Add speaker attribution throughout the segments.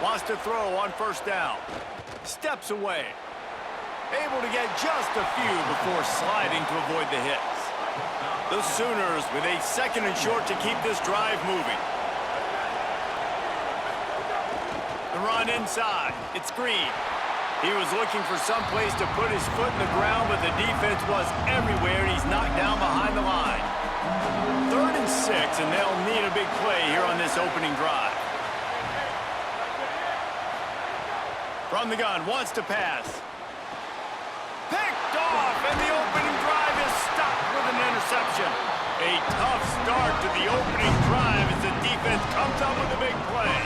Speaker 1: Wants to throw on first down. Steps away. Able to get just a few before sliding to avoid the hits. The Sooners with a 2nd and short to keep this drive moving. The run inside. It's Green. He was looking for some place to put his foot in the ground, but the defense was everywhere, and he's knocked down behind the line. 3rd and 6, and they'll need a big play here on this opening drive. From the gun, wants to pass. Picked off, and the opening drive is stopped with an interception. A tough start to the opening drive as the defense comes up with a big play.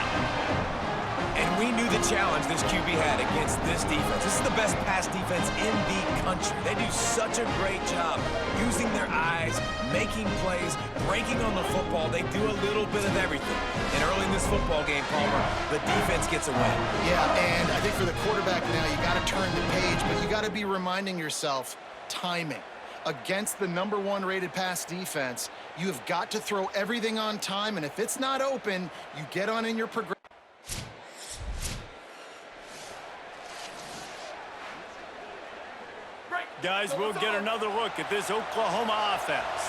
Speaker 2: And we knew the challenge this QB had against this defense. This is the best pass defense in the country. They do such a great job using their eyes, making plays, breaking on the football. They do a little bit of everything. And early in this football game, Palmer, the defense gets a win.
Speaker 3: Yeah, and I think for the quarterback now, you got to turn the page, but you got to be reminding yourself timing. Against the #1 rated pass defense, you have got to throw everything on time, and if it's not open, you get on in your progression.
Speaker 1: Guys, we'll get another look at this Oklahoma offense.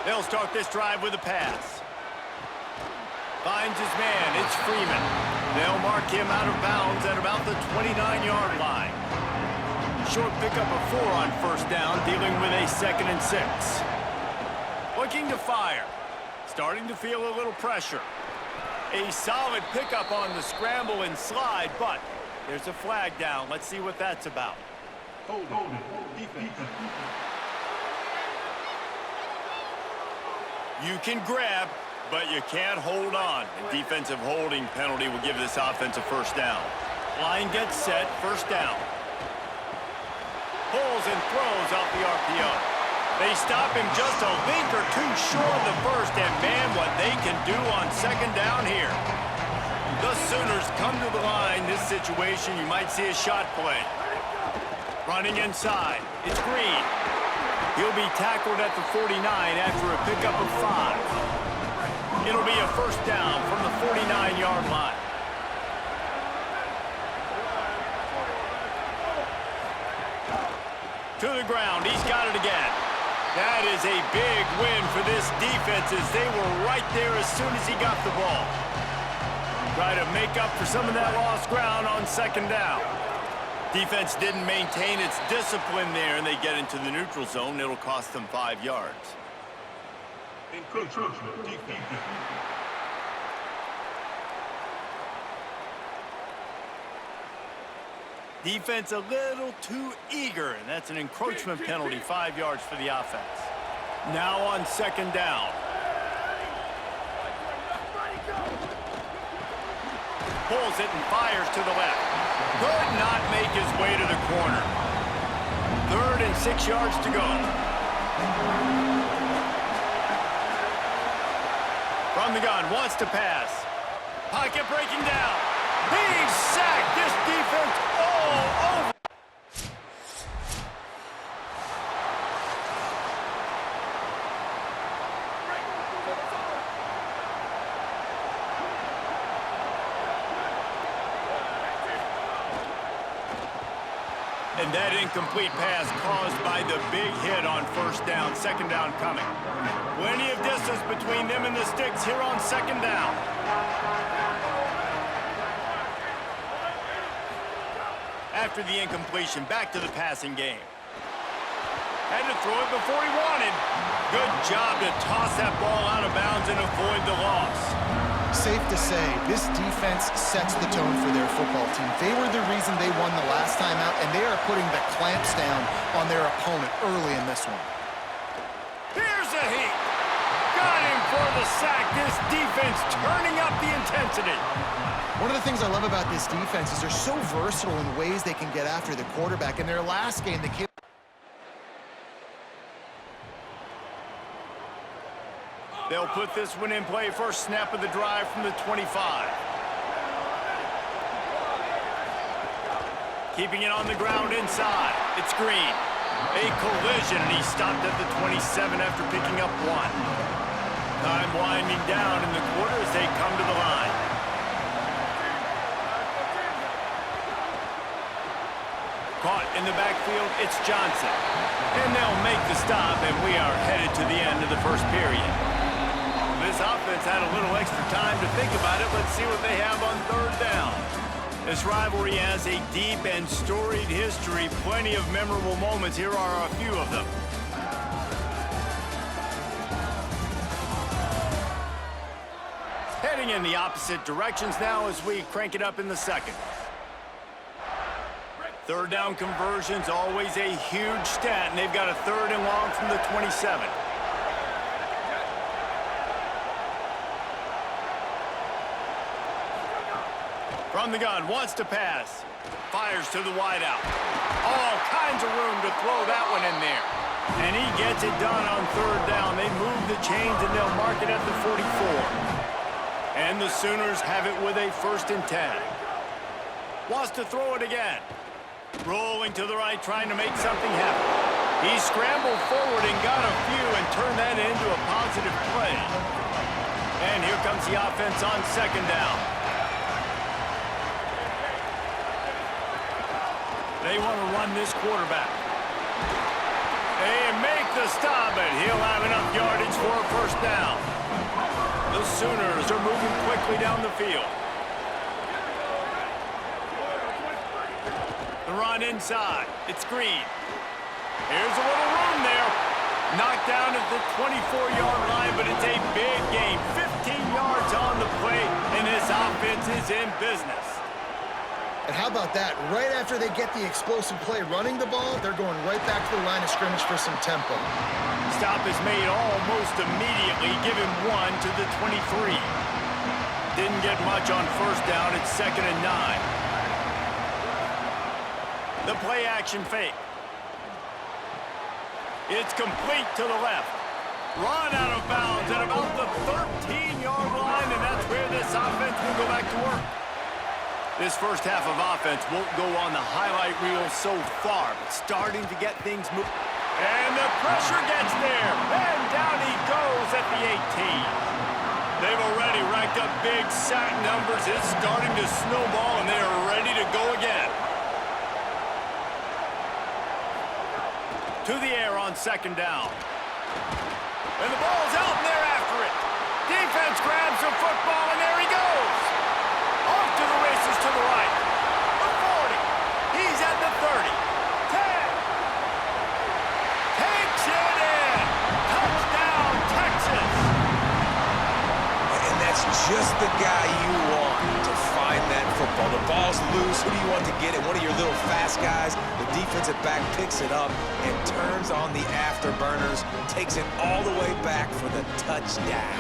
Speaker 1: They'll start this drive with a pass. Finds his man. It's Freeman. They'll mark him out of bounds at about the 29-yard line. Short pickup of 4 on first down, dealing with a 2nd and 6. Looking to fire. Starting to feel a little pressure. A solid pickup on the scramble and slide, but there's a flag down. Let's see what that's about. Hold it. Defense. You can grab, but you can't hold on. A defensive holding penalty will give this offense a first down. Line gets set, first down. Pulls and throws off the RPO. They stop him just a link or two short of the first, and man, what they can do on 2nd down here. The Sooners come to the line. This situation, you might see a shot play. Running inside, it's Green. He'll be tackled at the 49 after a pickup of 5. It'll be a first down from the 49-yard line. To the ground, he's got it again. That is a big win for this defense as they were right there as soon as he got the ball. Try to make up for some of that lost ground on 2nd down. Defense didn't maintain its discipline there, and they get into the neutral zone. It'll cost them 5 yards. Defense a little too eager, and that's an encroachment penalty, 5 yards for the offense. Now on 2nd down. Pulls it and fires to the left. Could not make his way to the corner. 3rd and 6 yards to go. From the gun, wants to pass. Pocket breaking down. He's sacked. This defense all over. And that incomplete pass caused by the big hit on first down. 2nd down coming. Plenty of distance between them and the sticks here on 2nd down. After the incompletion, back to the passing game. Had to throw it before he wanted. Good job to toss that ball out of bounds and avoid the loss.
Speaker 3: Safe to say, this defense sets the tone for their football team. They were the reason they won the last time out, and they are putting the clamps down on their opponent early in this one.
Speaker 1: Here's a heat. Got him for the sack. This defense turning up the intensity.
Speaker 3: One of the things I love about this defense is they're so versatile in ways they can get after the quarterback. In their last game, they came.
Speaker 1: They'll put this one in play. First snap of the drive from the 25. Keeping it on the ground inside. It's Green. A collision, and he stopped at the 27 after picking up 1. Time winding down in the quarter as they come to the line. Caught in the backfield, it's Johnson. And they'll make the stop, and we are headed to the end of the first period. This offense had a little extra time to think about it. Let's see what they have on third down. This rivalry has a deep and storied history. Plenty of memorable moments. Here are a few of them. Heading in the opposite directions now as we crank it up in the second. Third down conversions, always a huge stat, and they've got a third and long from the 27. From the gun, wants to pass. Fires to the wideout. All kinds of room to throw that one in there. And he gets it done on third down. They move the chains, and they'll mark it at the 44. And the Sooners have it with a 1st and 10. Wants to throw it again. Rolling to the right, trying to make something happen. He scrambled forward and got a few and turned that into a positive play. And here comes the offense on second down. They want to run this quarterback. They make the stop, and he'll have enough yardage for a 1st down. The Sooners are moving quickly down the field. The run inside. It's Green. Here's a little room there. Knocked down at the 24-yard line, but it's a big gain. 15 yards on the play, and this offense is in business.
Speaker 3: And how about that? Right after they get the explosive play running the ball, they're going right back to the line of scrimmage for some tempo.
Speaker 1: Stop is made almost immediately. Give him 1 to the 23. Didn't get much on 1st down. It's 2nd and 9. The play action fake. It's complete to the left. Run out of bounds at about the 13-yard line, and that's where this offense will go back to work. This first half of offense won't go on the highlight reel so far, but starting to get things moving. And the pressure gets there, and down he goes at the 18. They've already racked up big sack numbers. It's starting to snowball, and they are ready to go again. To the air on 2nd down. And the ball's out, and they're after it. Defense grabs the football, and there he goes. Off to the races to the right. The 40. He's at the 30. 10. Takes it in. Touchdown, Texas.
Speaker 2: And that's just the guy you want to find that football. The ball's loose. Who do you want to get it? One of your little fast guys. The defensive back picks it up and turns on the afterburners. Takes it all the way back for the touchdown.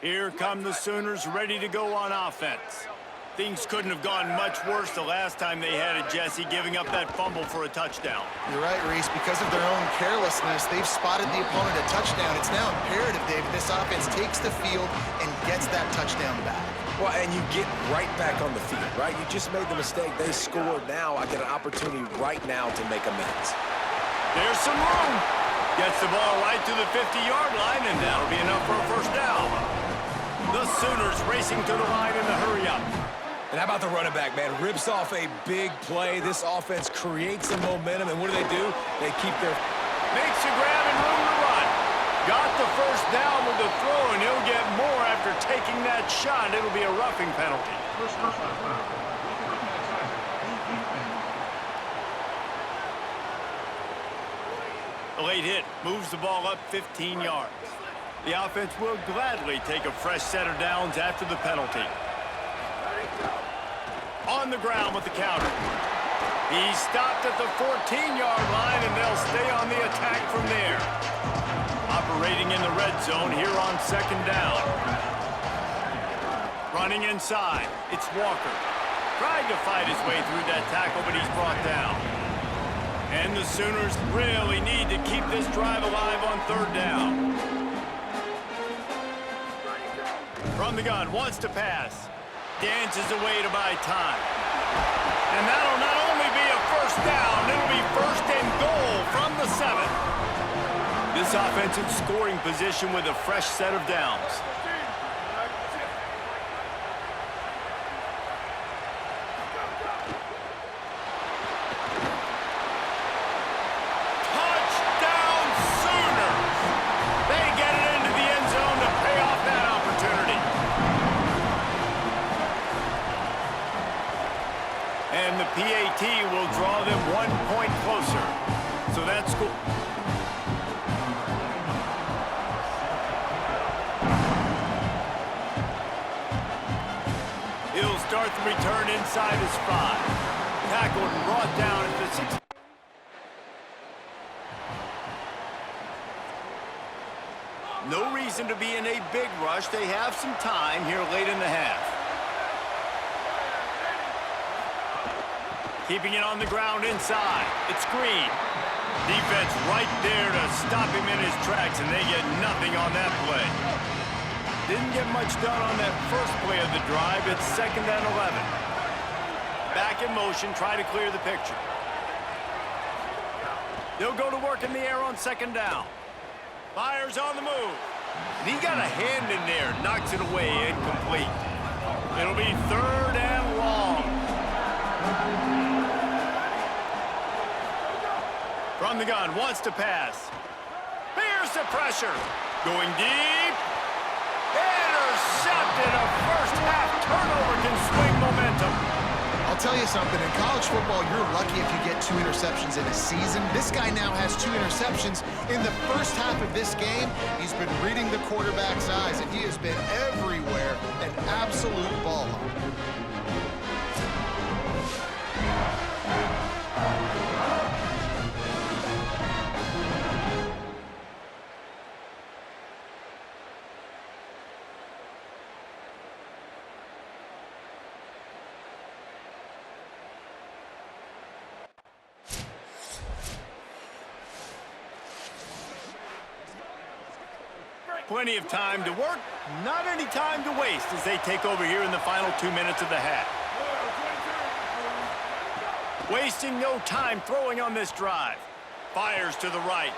Speaker 1: Here come the Sooners ready to go on offense. Things couldn't have gone much worse the last time they had it, Jesse, giving up that fumble for a touchdown.
Speaker 3: You're right, Reese. Because of their own carelessness, they've spotted the opponent a touchdown. It's now imperative, David, this offense takes the field and gets that touchdown back.
Speaker 2: Well, and you get right back on the field, right? You just made the mistake. They scored. Now I get an opportunity right now to make amends.
Speaker 1: There's some room. Gets the ball right to the 50-yard line, and that'll be enough for a 1st down. The Sooners racing to the line in the hurry-up.
Speaker 2: And how about the running back, man? Rips off a big play. This offense creates some momentum, and what do? They keep their...
Speaker 1: Makes a grab and room to run. Got the 1st down with the throw, and he'll get more after taking that shot. It'll be a roughing penalty. The late hit moves the ball up 15 yards. The offense will gladly take a fresh set of downs after the penalty. On the ground with the counter. He's stopped at the 14-yard line, and they'll stay on the attack from there. Operating in the red zone here on second down. Running inside, it's Walker. Tried to fight his way through that tackle, but he's brought down. And the Sooners really need to keep this drive alive on third down. From the gun, wants to pass. Dances away to buy time. And that'll not only be a first down, it'll be first and goal from the 7. This offensive scoring position with a fresh set of downs. Touchdown Sooners! They get it into the end zone to pay off that opportunity. And the PAT will draw them 1 point closer. So that's cool. He'll start the return inside his 5. Tackled and brought down at the 6. No reason to be in a big rush. They have some time here late in the half. Keeping it on the ground inside. It's Green. Defense right there to stop him in his tracks, and they get nothing on that play. Didn't get much done on that first play of the drive. It's 2nd and 11. Back in motion, try to clear the picture. They'll go to work in the air on 2nd down. Fires on the move. And he got a hand in there, knocks it away, incomplete. It'll be 3rd and long. From the gun, wants to pass. Here's the pressure. Going deep. Intercepted. A first-half turnover can swing momentum.
Speaker 3: I'll tell you something, in college football, you're lucky if you get 2 interceptions in a season. This guy now has 2 interceptions. In the first half of this game, he's been reading the quarterback's eyes, and he has been everywhere, an absolute ball hawk.
Speaker 1: Plenty of time to work, not any time to waste as they take over here in the final 2 minutes of the half. Wasting no time throwing on this drive. Fires to the right.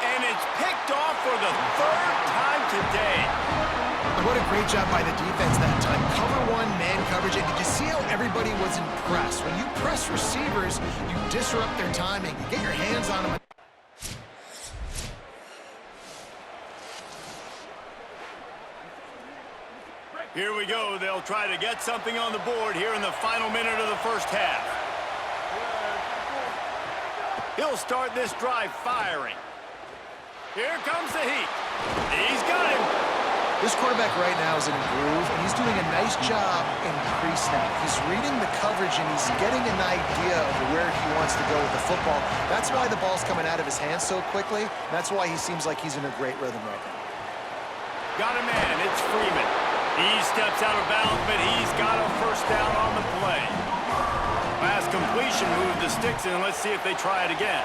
Speaker 1: And it's picked off for the 3rd time today.
Speaker 3: And what a great job by the defense that time. Cover 1, man coverage, and did you see how everybody was impressed? When you press receivers, you disrupt their timing. You get your hands on them.
Speaker 1: Here we go. They'll try to get something on the board here in the final minute of the first half. He'll start this drive firing. Here comes the heat. He's got him.
Speaker 3: This quarterback right now is in a groove, and he's doing a nice job in pre-snap. He's reading the coverage, and he's getting an idea of where he wants to go with the football. That's why the ball's coming out of his hands so quickly. That's why he seems like he's in a great rhythm right now.
Speaker 1: Got a man. It's Freeman. He steps out of bounds, but he's got a first down on the play. Pass completion moved the sticks in. Let's see if they try it again.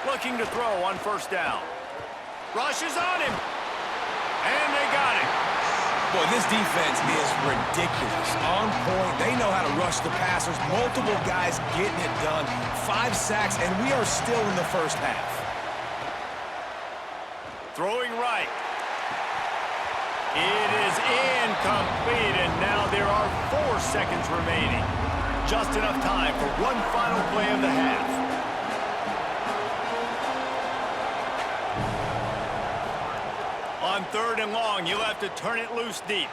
Speaker 1: Looking to throw on first down. Rushes on him. And they got him.
Speaker 2: Boy, this defense is ridiculous. On point. They know how to rush the passers. Multiple guys getting it done. 5 sacks, and we are still in the first half.
Speaker 1: Throwing right. It is incomplete, and now there are 4 seconds remaining. Just enough time for one final play of the half. On 3rd and long, you'll have to turn it loose deep.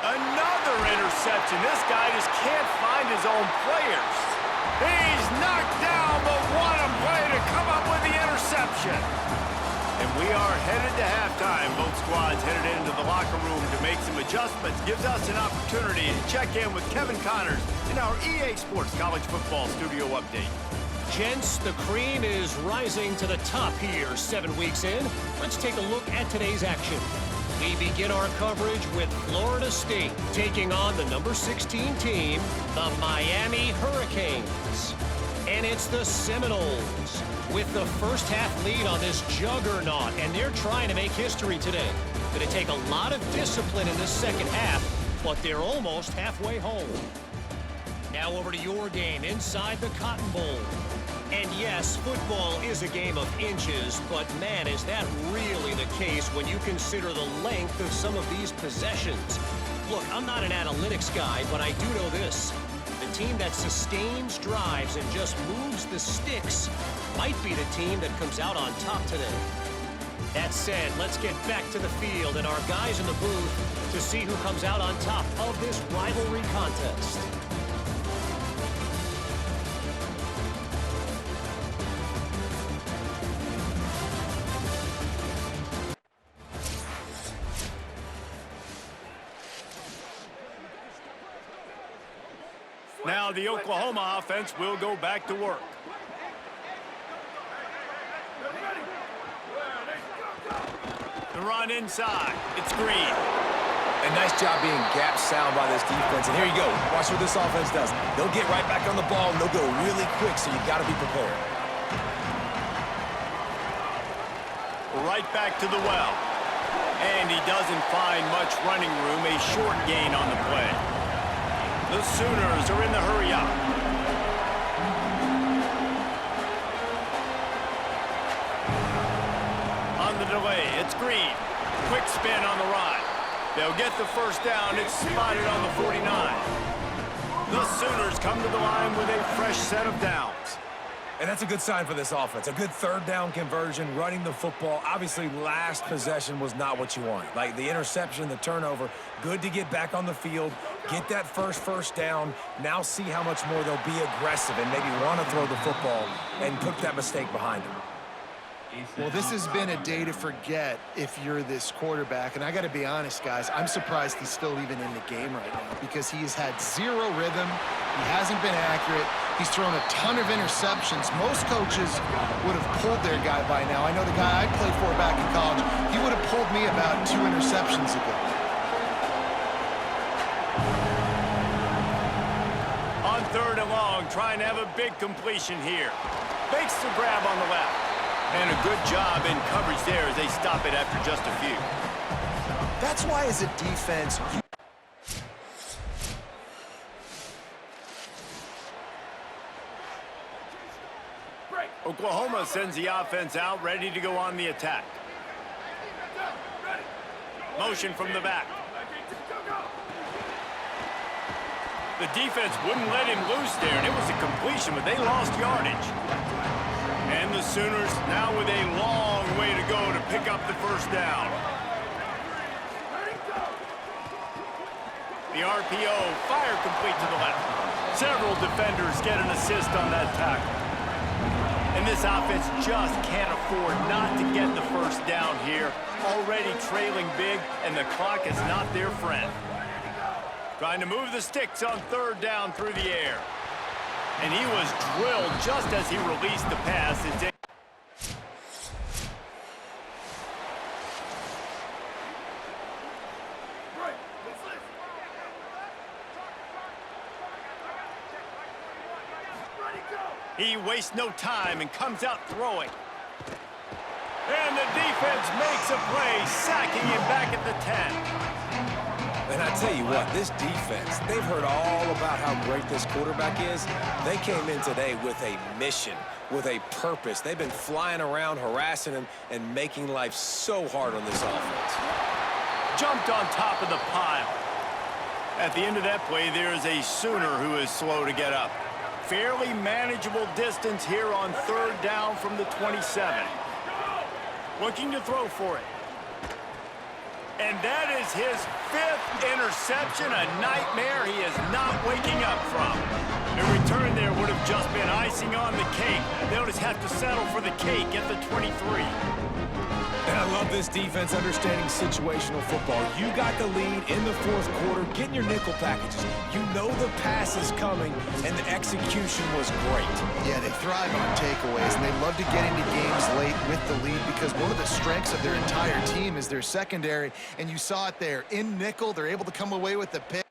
Speaker 1: Another interception. This guy just can't find his own players. He's knocked down, but what a play to come up with the interception. And we we are headed to halftime. Both squads headed into the locker room to make some adjustments. Gives us an opportunity to check in with Kevin Connors in our EA Sports College Football Studio Update.
Speaker 4: Gents, the cream is rising to the top here 7 weeks in. Let's take a look at today's action. We begin our coverage with Florida State taking on the number 16 team, the Miami Hurricanes. And it's the Seminoles with the first half lead on this juggernaut, and they're trying to make history today. Going to take a lot of discipline in this second half, but they're almost halfway home. Now over to your game inside the Cotton Bowl. And yes, football is a game of inches, but man, is that really the case when you consider the length of some of these possessions. Look, I'm not an analytics guy, but I do know this. The team that sustains drives and just moves the sticks might be the team that comes out on top today. That said, let's get back to the field and our guys in the booth to see who comes out on top of this rivalry contest.
Speaker 1: Now the Oklahoma offense will go back to work. The run inside. It's Green.
Speaker 2: A nice job being gap sound by this defense. And here you go. Watch what this offense does. They'll get right back on the ball, and they'll go really quick, so you got to be prepared.
Speaker 1: Right back to the well. And he doesn't find much running room. A short gain on the play. The Sooners are in the hurry-up. On the delay, it's Green. Quick spin on the run. They'll get the first down. It's spotted on the 49. The Sooners come to the line with a fresh set of downs.
Speaker 2: And that's a good sign for this offense. A good third down conversion, running the football. Obviously, last possession was not what you want. Like the interception, the turnover, good to get back on the field, get that first down. Now see how much more they'll be aggressive and maybe want to throw the football and put that mistake behind them.
Speaker 3: Well, this has been a day to forget if you're this quarterback. And I got to be honest, guys, I'm surprised he's still even in the game right now because he has had zero rhythm. He hasn't been accurate. He's thrown a ton of interceptions. Most coaches would have pulled their guy by now. I know the guy I played for back in college, he would have pulled me about 2 interceptions ago.
Speaker 1: On 3rd and long, trying to have a big completion here. Makes the grab on the left. And a good job in coverage there as they stop it after just a few.
Speaker 3: That's why as a defense,
Speaker 1: Oklahoma sends the offense out, ready to go on the attack. Motion from the back. The defense wouldn't let him loose there, and it was a completion, but they lost yardage. And the Sooners now with a long way to go to pick up the first down. The RPO, fire complete to the left. Several defenders get an assist on that tackle. And this offense just can't afford not to get the first down here. Already trailing big, and the clock is not their friend. Trying to move the sticks on 3rd down through the air. And he was drilled just as he released the pass. He wastes no time and comes out throwing. And the defense makes a play, sacking him back at the 10.
Speaker 2: And I tell you what, this defense, they've heard all about how great this quarterback is. They came in today with a mission, with a purpose. They've been flying around, harassing him, and making life so hard on this offense.
Speaker 1: Jumped on top of the pile. At the end of that play, there is a Sooner who is slow to get up. Fairly manageable distance here on 3rd down from the 27. Looking to throw for it. And that is his 5th interception, a nightmare he is not waking up from. A return there would have just been icing on the cake. They'll just have to settle for the cake at the 23.
Speaker 2: And I this defense understanding situational football. You got the lead in the fourth quarter, getting your nickel packages. You know the pass is coming, and the execution was great.
Speaker 3: Yeah, they thrive on takeaways, and they love to get into games late with the lead because one of the strengths of their entire team is their secondary, and you saw it there. In nickel, they're able to come away with the pick.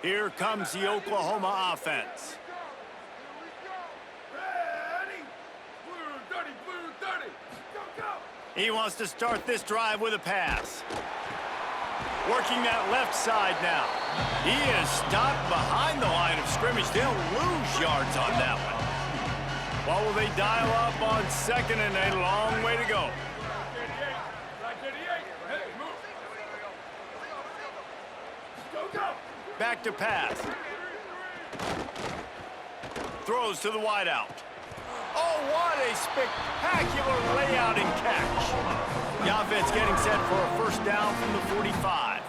Speaker 1: Here comes the Oklahoma offense. He wants to start this drive with a pass. Working that left side now. He is stopped behind the line of scrimmage. They'll lose yards on that one. What will they dial up on second and a long way to go? Back to pass. Throws to the wideout. Oh, what a spectacular layout and catch. The offense getting set for a first down from the 45.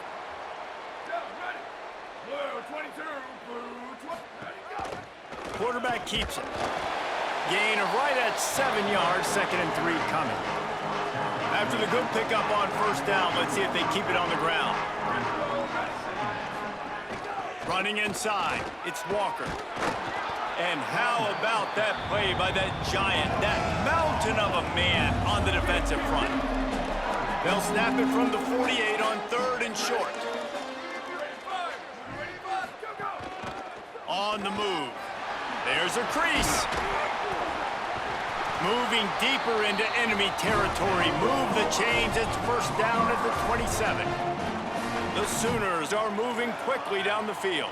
Speaker 1: Quarterback keeps it. Gain of right at 7 yards, 2nd and 3 coming. After the good pickup on first down, let's see if they keep it on the ground. Running inside, it's Walker. And how about that play by that giant, that mountain of a man on the defensive front? They'll snap it from the 48 on 3rd and short. On the move. There's a crease. Moving deeper into enemy territory. Move the chains. It's first down at the 27. The Sooners are moving quickly down the field.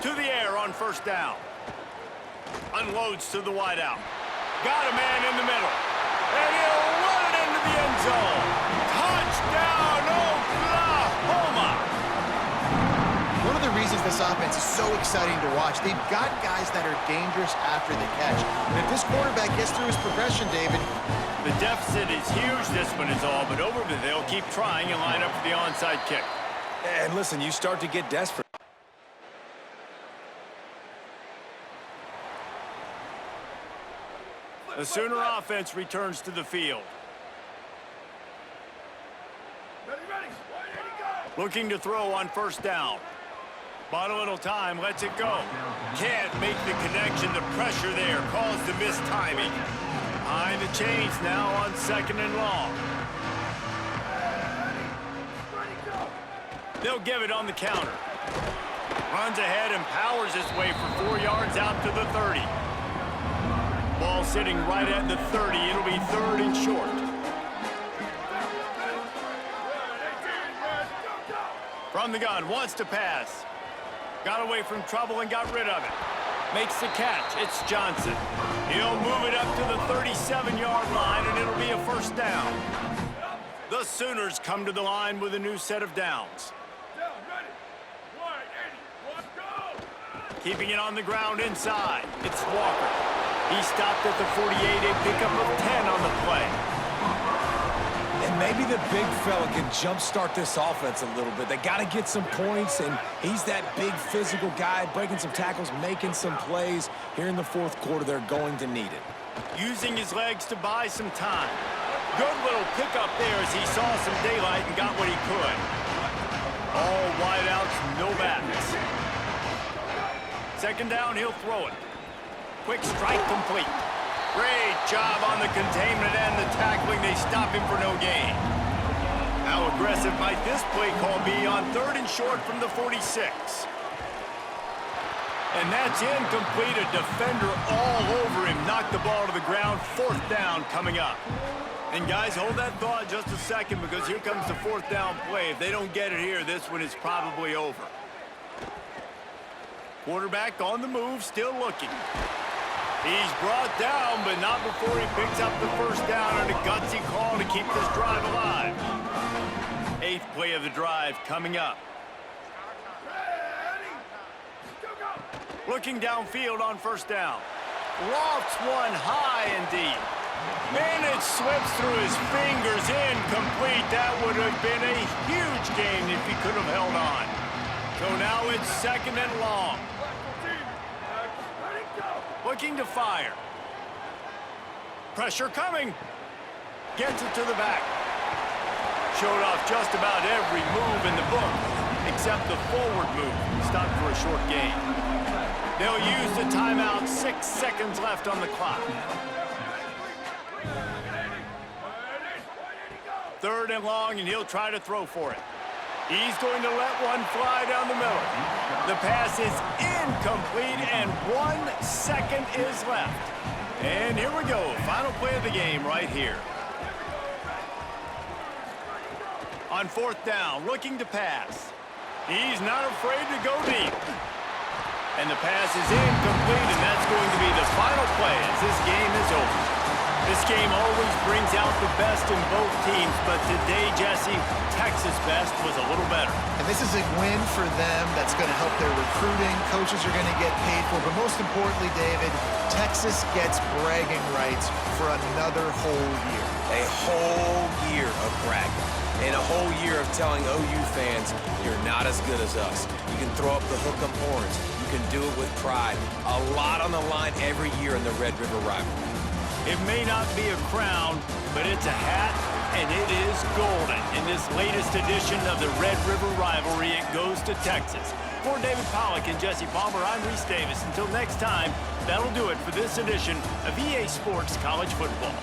Speaker 1: To the air on first down. Unloads to the wideout. Got a man in the middle. And he'll run it into the end zone. Touchdown, Oklahoma!
Speaker 3: One of the reasons this offense is so exciting to watch, they've got guys that are dangerous after the catch. And if this quarterback gets through his progression, David,
Speaker 1: the deficit is huge, this one is all, but over, but they'll keep trying and line up for the onside kick.
Speaker 2: And listen, you start to get desperate.
Speaker 1: The Sooner offense returns to the field. Looking to throw on first down. Bought a little time, lets it go. Can't make the connection, the pressure there caused the missed timing. Behind the chains now on 2nd and long. They'll give it on the counter. Runs ahead and powers his way for 4 yards out to the 30. Ball sitting right at the 30. It'll be 3rd and short. From the gun, wants to pass. Got away from trouble and got rid of it. Makes the catch. It's Johnson. He'll move it up to the 37-yard line, and it'll be a first down. The Sooners come to the line with a new set of downs. Keeping it on the ground inside. It's Walker. He stopped at the 48, a pickup of 10 on the play.
Speaker 2: And maybe the big fella can jumpstart this offense a little bit. They got to get some points, and he's that big physical guy, breaking some tackles, making some plays. Here in the fourth quarter, they're going to need it.
Speaker 1: Using his legs to buy some time. Good little pickup there as he saw some daylight and got what he could. All wideouts, no backs. 2nd down, he'll throw it. Quick strike complete. Great job on the containment and the tackling. They stop him for no gain. How aggressive might this play call be on 3rd and short from the 46? And that's incomplete. A defender all over him. Knocked the ball to the ground. 4th down coming up. And guys, hold that thought just a second because here comes the 4th down play. If they don't get it here, this one is probably over. Quarterback on the move, still looking. He's brought down, but not before he picks up the first down and a gutsy call to keep this drive alive. 8th play of the drive coming up. Looking downfield on first down. Lofts one high and deep. And it slips through his fingers, incomplete. That would have been a huge gain if he could have held on. So now it's 2nd and long. Looking to fire. Pressure coming. Gets it to the back. Showed off just about every move in the book, except the forward move. Stopped for a short gain. They'll use the timeout. 6 seconds left on the clock. 3rd and long, and he'll try to throw for it. He's going to let one fly down the middle. The pass is incomplete, and 1 second is left. And here we go. Final play of the game right here. On 4th down, looking to pass. He's not afraid to go deep. And the pass is incomplete, and that's going to be the final play as this game is over. This game always brings out the best in both teams, but today, Jesse, Texas' best was a little better.
Speaker 3: And this is a win for them that's going to help their recruiting. Coaches are going to get paid for, but most importantly, David, Texas gets bragging rights for another whole year.
Speaker 2: A whole year of bragging. And a whole year of telling OU fans, you're not as good as us. You can throw up the hook 'em horns. You can do it with pride. A lot on the line every year in the Red River rivalry.
Speaker 1: It may not be a crown, but it's a hat, and it is golden. In this latest edition of the Red River rivalry, it goes to Texas. For David Pollack and Jesse Palmer, I'm Reese Davis. Until next time, that'll do it for this edition of EA Sports College Football.